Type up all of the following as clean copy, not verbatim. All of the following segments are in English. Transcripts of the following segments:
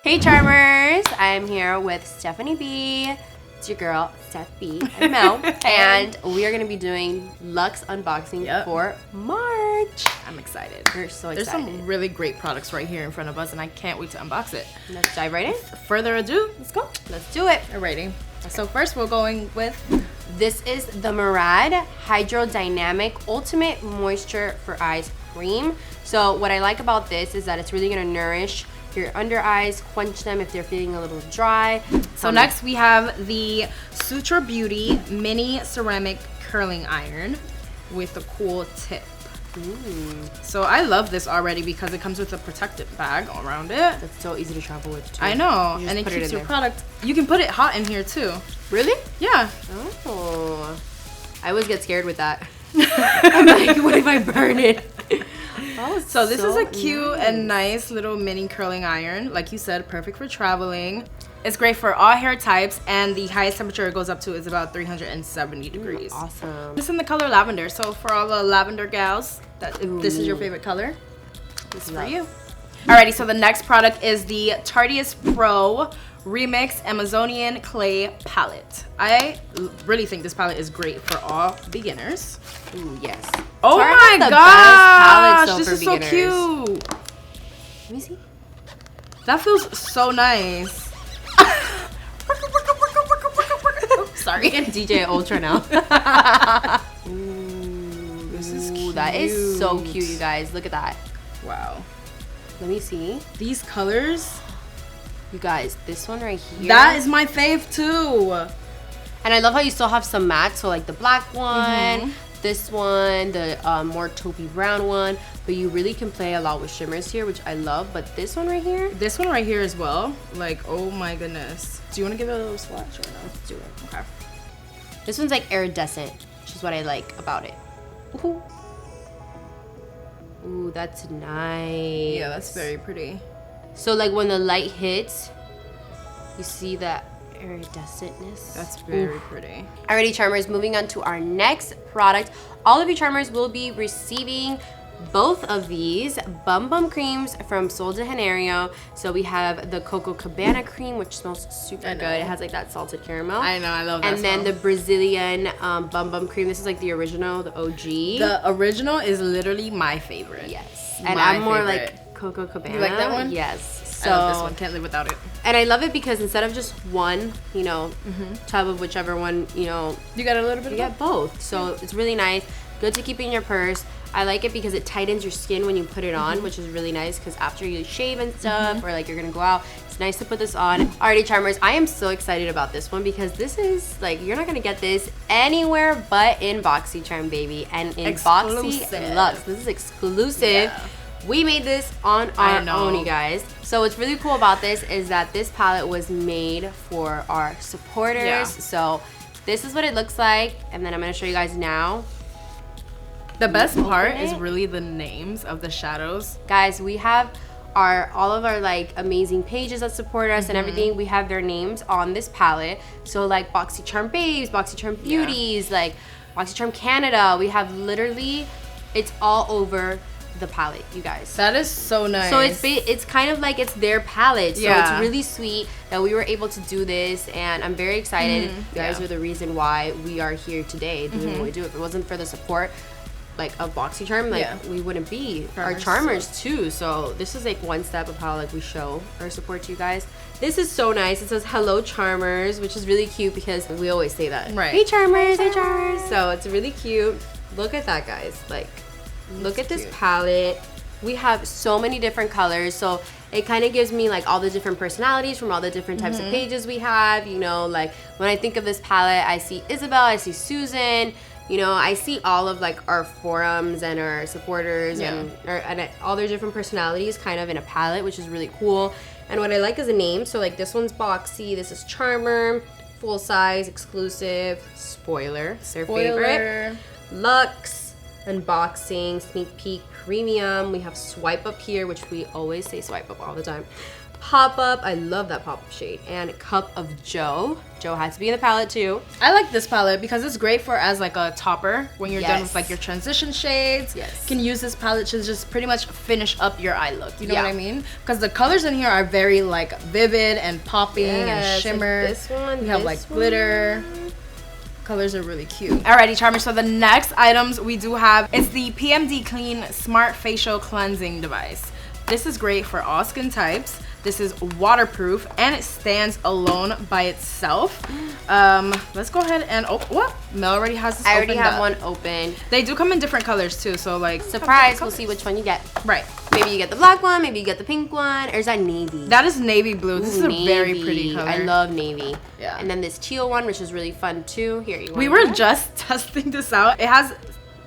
Hey Charmers, I'm here with Stefanie B. It's your girl, Steph B. and Mel. And we are going to be doing Luxe unboxing for March. I'm excited. We're so excited. There's some really great products right here in front of us and I can't wait to unbox it. Let's dive right in. Further ado, let's go. Let's do it. Alrighty. So first we're going with... This is the Murad Hydrodynamic Ultimate Moisture for Eyes Cream. So what I like about this is that it's really going to nourish your under eyes, quench them if they're feeling a little dry. So next we have the Sutra Beauty Mini Ceramic Curling Iron with a cool tip. Ooh. So I love this already because it comes with a protective bag around it. That's so easy to travel with too. I know, and it keeps your product. You can put it hot in here too. Really? Yeah. Oh. I always get scared with that. I'm like, what if I burn it? Oh, so this is a cute and nice little mini curling iron. Like you said, perfect for traveling. It's great for all hair types, and the highest temperature it goes up to is about 370 degrees. Awesome. It's in the color lavender, so for all the lavender gals, if this is your favorite color, this is for you. Alrighty, so the next product is the Tarteist Pro Remix Amazonian Clay Palette. I really think this palette is great for all beginners. Ooh, yes. Oh Tarte my gosh, this is so cute. Let me see. That feels so nice. Sorry. I'm DJ Ultra now. Ooh, this is cute. That is so cute, you guys. Look at that. Wow. Let me see. These colors. You guys, this one right here. That is my fave too. And I love how you still have some matte. So like the black one, this one, the more taupey brown one. But you really can play a lot with shimmers here, which I love. But this one right here. This one right here as well. Like, oh my goodness. Do you want to give it a little swatch or no? Let's do it. Okay. This one's like iridescent, which is what I like about it. Ooh. Ooh, that's nice. Yeah, that's very pretty. So like when the light hits, you see that iridescentness. That's very pretty. Alrighty, Charmers, moving on to our next product. All of you Charmers will be receiving both of these Bum Bum creams from Soulja Hinari. So we have the Coco Cabana cream, which smells super good. It has like that salted caramel. I know, I love that. And then the Brazilian Bum Bum cream. This is like the original, the OG. The original is literally my favorite. Yes. And I'm more like Coco Cabana. You like that one? Yes. So, I love this one. Can't live without it. And I love it because instead of just one, you know, tub of whichever one, you know, you got a little bit. You get both. So it's really nice. Good to keep in your purse. I like it because it tightens your skin when you put it on, which is really nice because after you shave and stuff or like you're gonna go out, it's nice to put this on. Alrighty, Charmers, I am so excited about this one because this is like, you're not gonna get this anywhere but in Boxycharm, baby, and in Boxyluxe. This is exclusive. Yeah. We made this on our own, you guys. So what's really cool about this is that this palette was made for our supporters. Yeah. So this is what it looks like, and then I'm gonna show you guys now. The best part is really the names of the shadows. Guys, we have all of our like amazing pages that support us and everything. We have their names on this palette. So like Boxycharm Babes, Boxycharm Beauties, like Boxycharm Canada. We have literally, it's all over the palette, you guys. That is so nice. So it's kind of like it's their palette. So it's really sweet that we were able to do this, and I'm very excited. You guys are the reason why we are here today doing what we do. If it wasn't for the support like of Boxycharm, like we wouldn't be our Charmers too. So this is like one step of how like we show our support to you guys. This is so nice. It says hello Charmers, which is really cute because we always say that. Right. Hey Charmers, hey Charmers. So it's really cute. Look at that, guys. Like, look at this palette. We have so many different colors, so it kind of gives me like all the different personalities from all the different types of pages we have. You know, like when I think of this palette, I see Isabel, I see Susan. You know, I see all of like our forums and our supporters and all their different personalities kind of in a palette, which is really cool. And what I like is the name. So like this one's Boxy, this is Charmer, full size, exclusive, spoiler, their favorite. Luxe, unboxing, sneak peek, premium. We have swipe up here, which we always say swipe up all the time. Pop up, I love that pop up shade. And cup of Joe. Joe has to be in the palette too. I like this palette because it's great for as like a topper when you're done with like your transition shades. Yes. You can use this palette to just pretty much finish up your eye look. You know what I mean? Because the colors in here are very like vivid and popping and shimmer. Like this one. We have like glitter. Colors are really cute. Alrighty, Charmers, so the next items we do have is the PMD Clean Smart Facial Cleansing Device. This is great for all skin types. This is waterproof and it stands alone by itself. Let's go ahead and what? Mel already has this. I already have one open. They do come in different colors too, so like surprise, we'll see which one you get. Right. Maybe you get the black one, maybe you get the pink one, or is that navy? That is navy blue. This is a very pretty color. I love navy. Yeah. And then this teal one, which is really fun too. Here you go. We were just testing this out. It has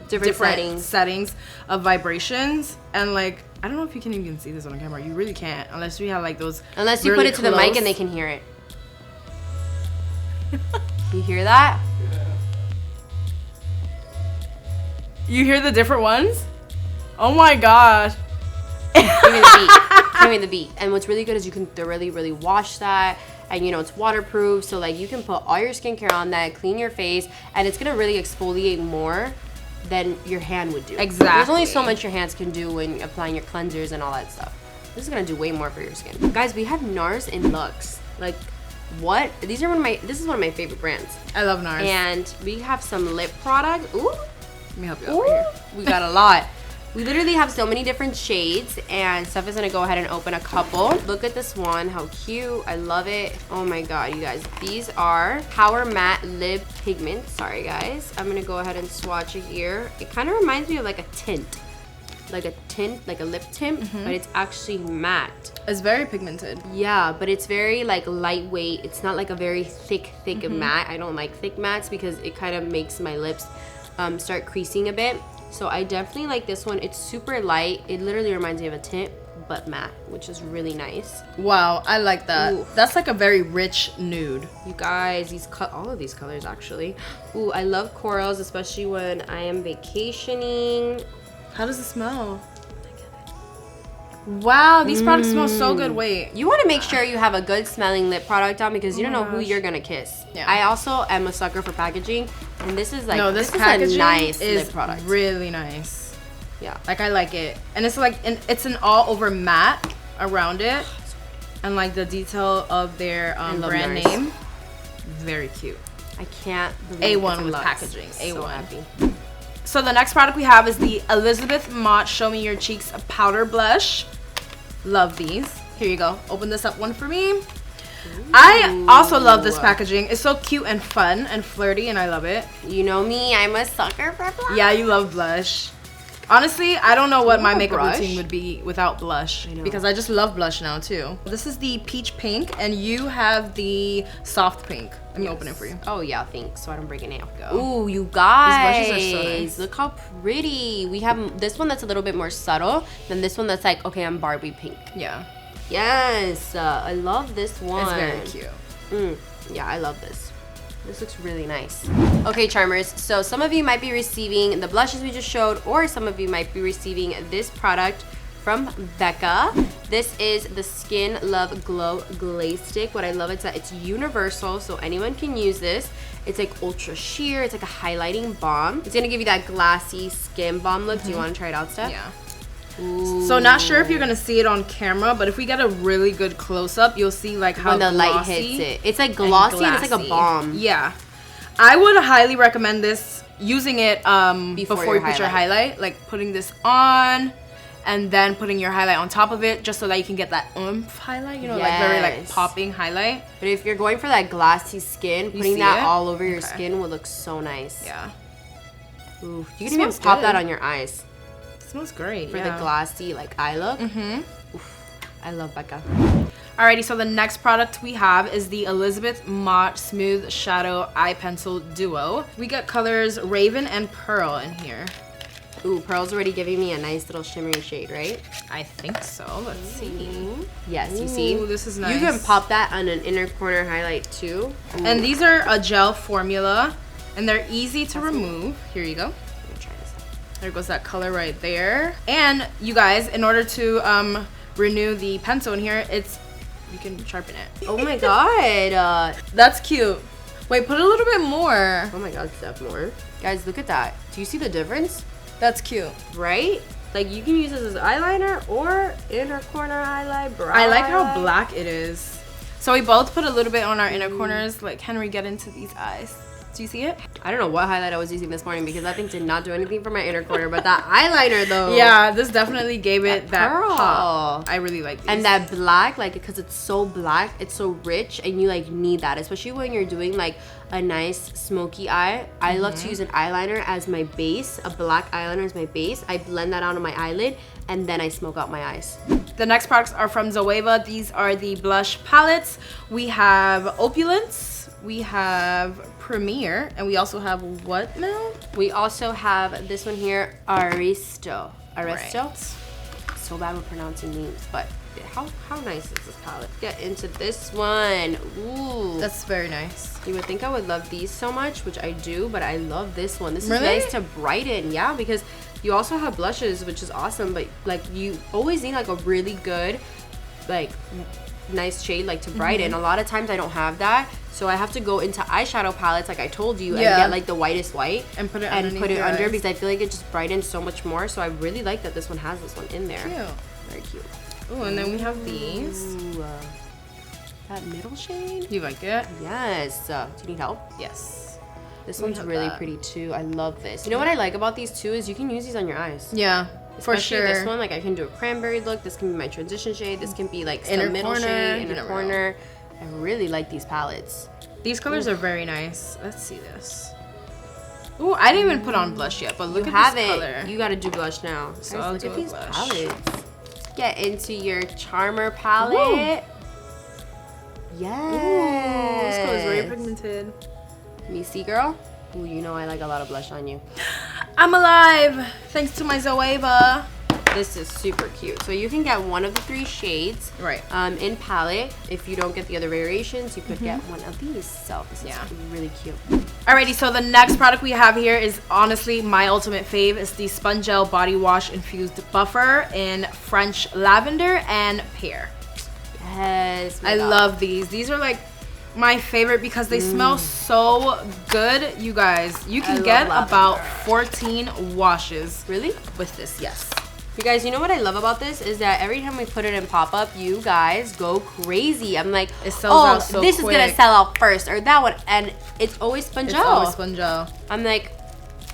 different settings of vibrations, and like I don't know if you can even see this on camera. You really can't unless we have like those. Unless you put it to the mic and they can hear it. You hear that? Yeah. You hear the different ones? Oh my gosh. Give me the beat. Give me the beat. And what's really good is you can thoroughly, really wash that. And you know, it's waterproof. So like you can put all your skincare on that, clean your face, and it's gonna really exfoliate more than your hand would do. Exactly. There's only so much your hands can do when applying your cleansers and all that stuff. This is gonna do way more for your skin. Guys, we have NARS and Luxe. Like, what? This is one of my favorite brands. I love NARS. And we have some lip product. Ooh. Let me help you over here. We got a lot. We literally have so many different shades, and Steph is gonna go ahead and open a couple. Look at this one, how cute. I love it. Oh my god, you guys. These are Powermatte Lip Pigment. Sorry guys. I'm gonna go ahead and swatch it here. It kind of reminds me of like a tint. Like a lip tint, but it's actually matte. It's very pigmented. Yeah, but it's very like lightweight. It's not like a very thick matte. I don't like thick mattes because it kind of makes my lips start creasing a bit. So I definitely like this one. It's super light. It literally reminds me of a tint, but matte, which is really nice. Wow, I like that. Ooh. That's like a very rich nude. You guys, all of these colors actually. Ooh, I love corals, especially when I am vacationing. How does it smell? Wow, these products smell so good. Wait. You want to make sure you have a good smelling lip product on because you don't know who you're gonna kiss. Yeah. I also am a sucker for packaging, and this is like this is a nice is lip product. Really nice. Yeah, like I like it, and it's like it's an all over matte around it, and like the detail of their brand NARS. name. Very cute. I can't believe A1 it's with Luxe. packaging. So A1. happy. So the next product we have is the Elizabeth Mott Show Me Your Cheeks Powder Blush. Love these. Here you go. Open this up one for me. Ooh. I also love this packaging. It's so cute and fun and flirty, and I love it. You know me, I'm a sucker for blush. Yeah, you love blush. Honestly, I don't know what my makeup routine would be without blush, because I just love blush now too. This is the peach pink, and you have the soft pink. Let me open it for you. Oh yeah, thanks. So I don't break a nail. Ooh, you guys. These blushes are so nice. Look how pretty. We have this one that's a little bit more subtle than this one that's like, okay, I'm Barbie pink. Yeah. Yes, I love this one. It's very cute. Yeah, I love this. This looks really nice. Okay, Charmers, so some of you might be receiving the blushes we just showed, or some of you might be receiving this product from Becca. This is the Skin Love Glow Glaze Stick. What I love is that it's universal, so anyone can use this. It's like ultra sheer, it's like a highlighting balm. It's gonna give you that glassy skin balm look. Do you wanna try it out, Steph? Yeah. Ooh. So not sure if you're gonna see it on camera, but if we get a really good close-up, you'll see like how when the light hits it. It's like glossy and it's like a balm. Yeah. I would highly recommend this, using it before you put your highlight. Like putting this on and then putting your highlight on top of it, just so that you can get that oomph highlight, you know, like very like popping highlight. But if you're going for that glassy skin, putting that all over your skin will look so nice. Yeah. Ooh, you can even pop that on your eyes. Smells great for the glassy like eye look. Oof, I love Becca. Alrighty, so the next product we have is the Elizabeth Mott Smooth Shadow Eye Pencil Duo. We got colors Raven and Pearl in here. Ooh, Pearl's already giving me a nice little shimmery shade, right? I think so. Let's see. Yes, you see? Ooh, this is nice. You can pop that on an inner corner highlight too. Ooh. And these are a gel formula, and they're easy to remove. Here you go. Let me try this out. There goes that color right there. And you guys, in order to renew the pencil in here, you can sharpen it. Oh my god. That's cute. Wait, put a little bit more. Oh my god, Steph, more. Guys, look at that. Do you see the difference? That's cute. Right? Like, you can use this as eyeliner or inner corner highlight, brow I like how highlight. black it is. So we both put a little bit on our inner corners. Like, can we get into these eyes? Do you see it? I don't know what highlight I was using this morning because that thing did not do anything for my inner corner, but that eyeliner though. Yeah, this definitely gave it that pearl. pop. I really like these. And that black, like, because it's so black, it's so rich, and you like need that, especially when you're doing like a nice smoky eye. I love to use an eyeliner as my base, a black eyeliner as my base. I blend that onto my eyelid, and then I smoke out my eyes. The next products are from Zoeva. These are the blush palettes. We have Opulence, we have Premier, and we also have what now? We also have this one here, Aristo. Right. So bad with pronouncing names, but how nice is this palette? Get into this one. Ooh. That's very nice. You would think I would love these so much, which I do, but I love this one. This Really? is nice to brighten, yeah, because you also have blushes, which is awesome, but like you always need like a really good, like nice shade like to brighten. A lot of times I don't have that, so I have to go into eyeshadow palettes like I told you and get like the whitest white and put it under eyes. because I feel like it just brightens so much more. So I really like that this one has this one in there. Cute. Very cute. Oh, and then we have these. Ooh, that middle shade. You like it? Yes. Do you need help? Yes. This We one's have really that. pretty too. I love this. You know what I like about these too is you can use these on your eyes. Yeah, for Especially sure. this one, like I can do a cranberry look. This can be my transition shade. This can be like some Inner middle corner, shade, you inner never corner. I really like these palettes. These colors are very nice. Let's see this. Ooh, I didn't even put on blush yet, but look You at have this it. color. You gotta do blush now. So Guys, I'll look do at a these blush. palettes. Get into your Charmer palette. Yes. Ooh, this color is very pigmented. Me see, girl. Ooh, you know I like a lot of blush on you. I'm alive, thanks to my Zoeva. This is super cute. So you can get one of the 3 shades Right. in palette. If you don't get the other variations, you could get one of these. So this is really cute. Alrighty, so the next product we have here is honestly my ultimate fave. It's the Spongelle Body Wash Infused Buffer in French Lavender and Pear. Yes. I love these. These are like my favorite because they smell so good, you guys. You can get love about lavender. 14 washes Really? with this, yes. You guys, you know what I love about this is that every time we put it in pop-up, you guys go crazy. I'm like, It sells out so this is gonna quick. sell out first, or that one, and it's always Spongelle. It's always Spongelle. I'm like,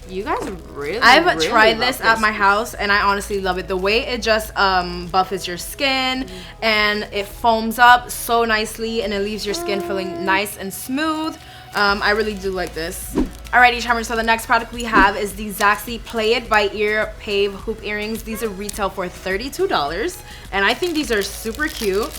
you guys really. I've really tried love this at my house and I honestly love it. The way it just buffets your skin and it foams up so nicely and it leaves your skin feeling nice and smooth. I really do like this. Alrighty, charmers, so the next product we have is the Zaxie Play It by Ear Pave hoop earrings. These are retail for $32 and I think these are super cute.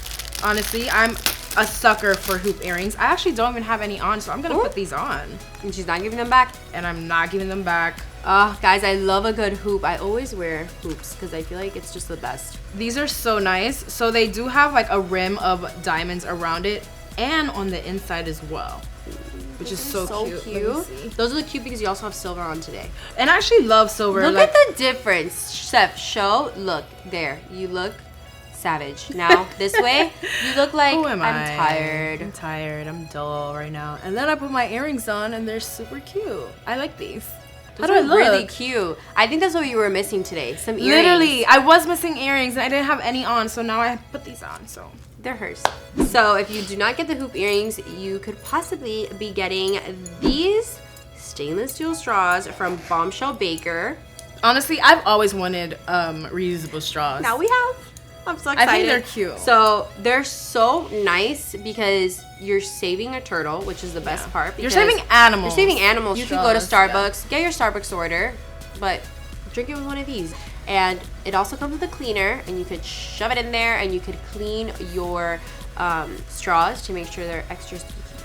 Honestly, I'm a sucker for hoop earrings. I actually don't even have any on, so I'm gonna put these on. And she's not giving them back. And I'm not giving them back. Oh, guys, I love a good hoop. I always wear hoops because I feel like it's just the best. These are so nice. So they do have like a rim of diamonds around it and on the inside as well, which is so cute. Let me see. Those are cute because you also have silver on today. And I actually love silver. Look at the difference. Steph, show. Look, there. You look savage. Now, this way, you look like Who am I? I'm tired. I'm tired. I'm dull right now. And then I put my earrings on and they're super cute. I like these. How do I look? Really cute. I think that's what you were missing today. Some earrings. Literally, I was missing earrings and I didn't have any on, so now I put these on. So they're hers. So if you do not get the hoop earrings, you could possibly be getting these stainless steel straws from Bombshell Baker. honestly, I've always wanted reusable straws. Now we have. I'm so excited. I think they're cute. So they're so nice because you're saving a turtle, which is the best part. You're saving animals. You're saving animals. You can go to Straws, Starbucks, get your Starbucks order, but drink it with one of these. And it also comes with a cleaner, and you could shove it in there, and you could clean your straws to make sure they're extra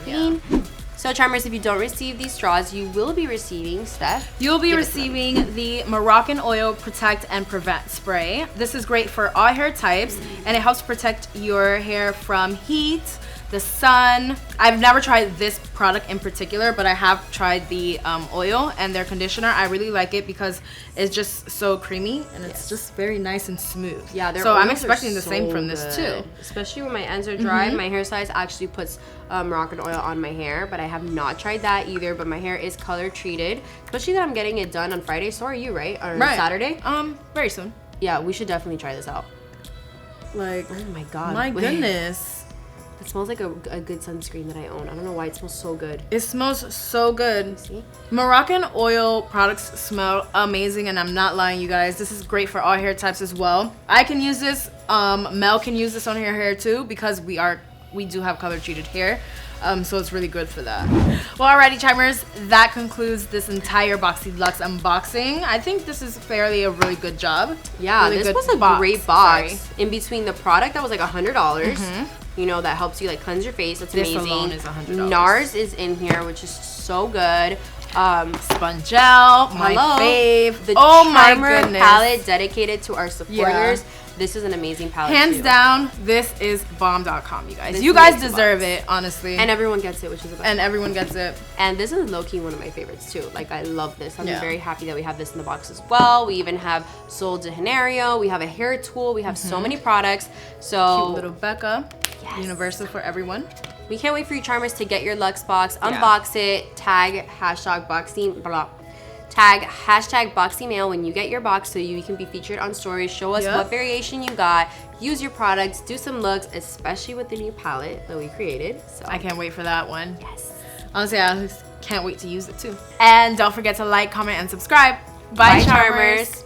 clean. Yeah. So charmers, if you don't receive these straws, you will be receiving, Steph. You'll be receiving the Moroccan Oil Protect and Prevent Spray. This is great for all hair types, and it helps protect your hair from heat, the sun. I've never tried this product in particular, but I have tried the oil and their conditioner. I really like it because it's just so creamy and it's just very nice and smooth. Yeah, so I'm expecting the same from this too. Especially when my ends are dry. My hair size actually puts Moroccan oil on my hair, but I have not tried that either. But my hair is color treated, especially that I'm getting it done on Friday. So are you, right? Or Saturday? Very soon. Yeah, we should definitely try this out. Like, oh my god, my goodness. It smells like a good sunscreen that I own. I don't know why it smells so good. It smells so good. See? Moroccan oil products smell amazing, and I'm not lying, you guys. This is great for all hair types as well. I can use this. Mel can use this on her hair too because we do have color treated hair. So it's really good for that. Well, alrighty, Chimers, that concludes this entire Boxyluxe unboxing. I think this is fairly a really good job. Yeah, really this was a great box. In between the product that was like $100. You know, that helps you like cleanse your face. That's amazing. This alone is $100. NARS is in here, which is so good. Spongelle, my fave. The Charmer palette dedicated to our supporters. Yeah. This is an amazing palette. Hands down, this is bomb.com, you guys. You guys deserve it, honestly. And everyone gets it, which is the best. And everyone gets it. And this is low-key one of my favorites too. Like, I love this. I'm very happy that we have this in the box as well. We even have Soulja Hinari. We have a hair tool. We have so many products. So cute little Becca. Universal for everyone. We can't wait for you, Charmers, to get your Luxe box, unbox it, tag hashtag BoxyMail when you get your box so you can be featured on stories. Show us what variation you got. Use your products. Do some looks, especially with the new palette that we created. So I can't wait for that one. Yes. Honestly, I can't wait to use it too. And don't forget to like, comment, and subscribe. Bye, Charmers.